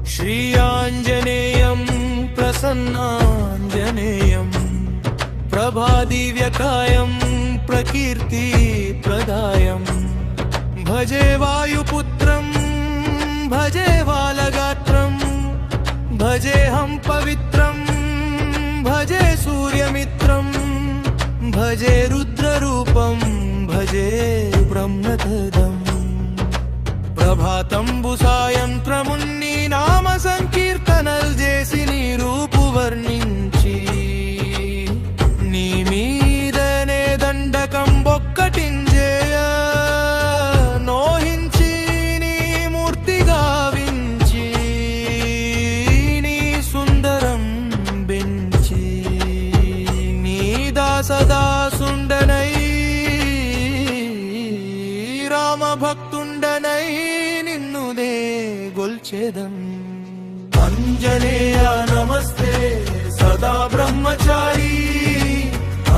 श्री आञ्जनेयं प्रसन्नाञ्जनेयं प्रभादिव्यकायं प्रकीर्तिप्रदायं भजे वायुपुत्रं भजे बालगात्रं भजेऽहं पवित्रं भजे सूर्यमित्रं भजे रुद्ररूपं भजे ब्रह्मतदम् ప్రభాతంబు సాయంత్రమున్ని నామ సంకీర్తనల్ చేసి నీ రూపు వర్ణించి నీ మీదనే దండకం బొక్కటింజేయ నోహించి నీ మూర్తి గావించి నీ సుందరం బెంచి నీ దాసదాసుండనై రామ భక్తుండనై నిన్నుదే గొల్చెదం అంజనేయ నమస్తే సదా బ్రహ్మచారి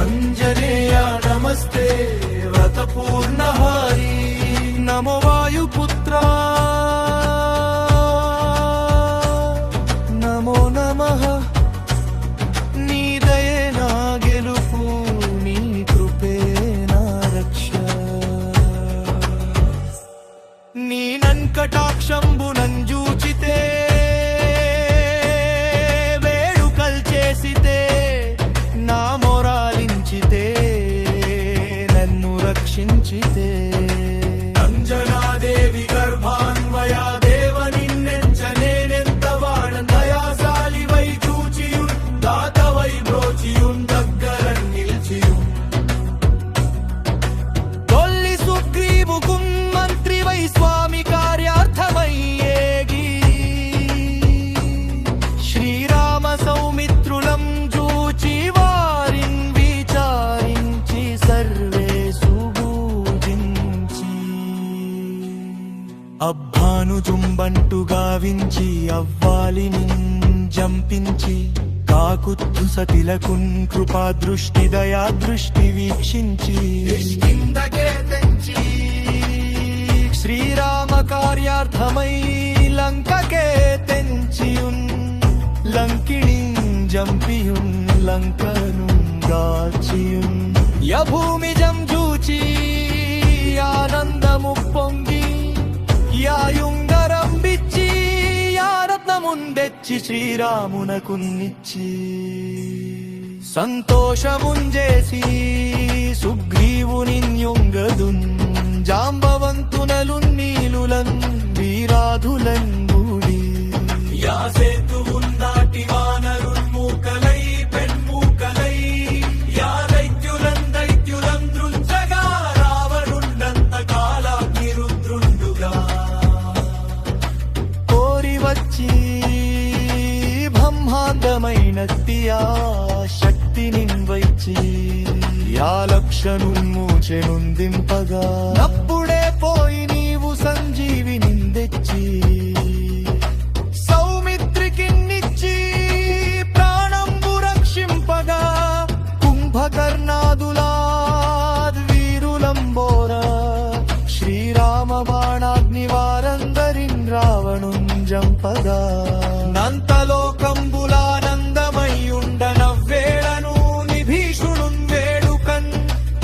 అంజనేయ నమస్తే వ్రత పూర్ణహారి నమో వాయుపుత్ర నమో నమః నీ దయే నా గెలుపు నీ కృపే నా రక్ష నీ నంకటాక్షంబునంజూచితే వేడుకల్ చేసితే నా మొరాలించితే నన్ను రక్షించితే అంజనాదేవి గర్భాన్వయా దేవ నిన్నెంచనేనెంత వాడ దయాశాలివై చూచియున్ దాతవై బ్రోచియున్ దగ్గర నిల్చియున్ తొల్లి సుగ్రీవుకు మంత్రివై స్వామి కార్యార్థమయ్యేగి శ్రీరామ సౌమిత్రులం చూచి వారిన్ విచారించి సర్వేసు పూజించి అబ్బాను జుంబంటు గావించి అవ్వాలిని జంపించి కాకుత్తు సతిలకున్ కృపా దృష్టి దయా దృష్టి వీక్షించి శ్రీరామ కార్యార్థమై లంకకే తెంచియున్ లంకిణి జంపియున్ లంకను గాచియున్ యభూమిజం చూచి ఆనందము పొంగి యాయుంగరం బిచ్చి యారత్నముందెచ్చి శ్రీరామునకున్నిచ్చి సంతోషముంజేసి సుగ్రీవునిన్యుంగదున్ జాంబవంతునలున్ నీలులన్ వీరాధులన్ గూడి యాసేతువున్ దాటి వానరున్ మూకలై పెన్మూకలై యా దైత్యులన్ దైత్యులం దృంచగా రావణుండంత కాలాగ్నిరుద్రుండుగా కోరి వచ్చి బ్రహ్మాండమైనట్టి ఆ శక్తిని వైచి యా లక్షణున్మూచెనుందింపగా అప్పుడే పోయి నీవు సంజీవిని తెచ్చి సౌమిత్రికిన్నిచ్చి ప్రాణంబు రక్షింపగా కుంభకర్ణాదులాద్ వీరులంబోర శ్రీరామ బాణాగ్ని వారందరిన్ రావణున్ జంపగా నంతలోకంబులానందమయ్యుండనవ్వేళను నిభీషుడున్ వేడుకన్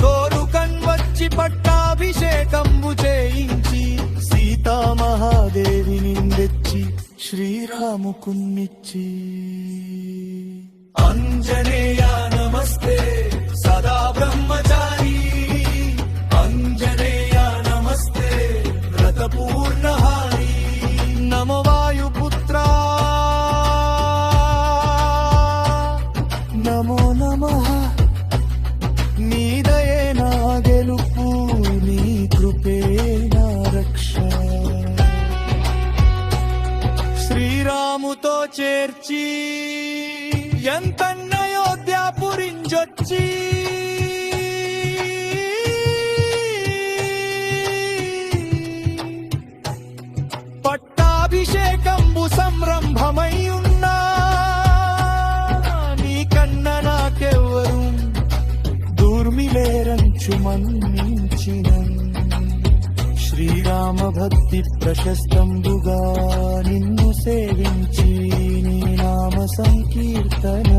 కోరుకన్ వచ్చి పట్టాభిషేకంబు చేయించి సీతామహాదేవిని తెచ్చి శ్రీరాముకున్నిచ్చి అంజనేయ నమస్తే సదా బ్రహ్మచారి అంజనేయ నమస్తే వ్రత పూర్ణహారి నమో వాయుపుత్ర నమో నమః నీ దయే నా గెలుపు నీ కృపే నా రక్ష శ్రీరాముతో చేర్చి ఎంతన్నయోధ్య పురింజొచ్చి పట్టాభిషేకంబు సంరంభమయ్యున్నా నీ కన్న నాకెవ్వరు దూర్మిలేరంచు మన్నించిన శ్రీరామ భక్తి ప్రశస్తంబుగా నిన్ను సేవించి నీ నామ సంకీర్తన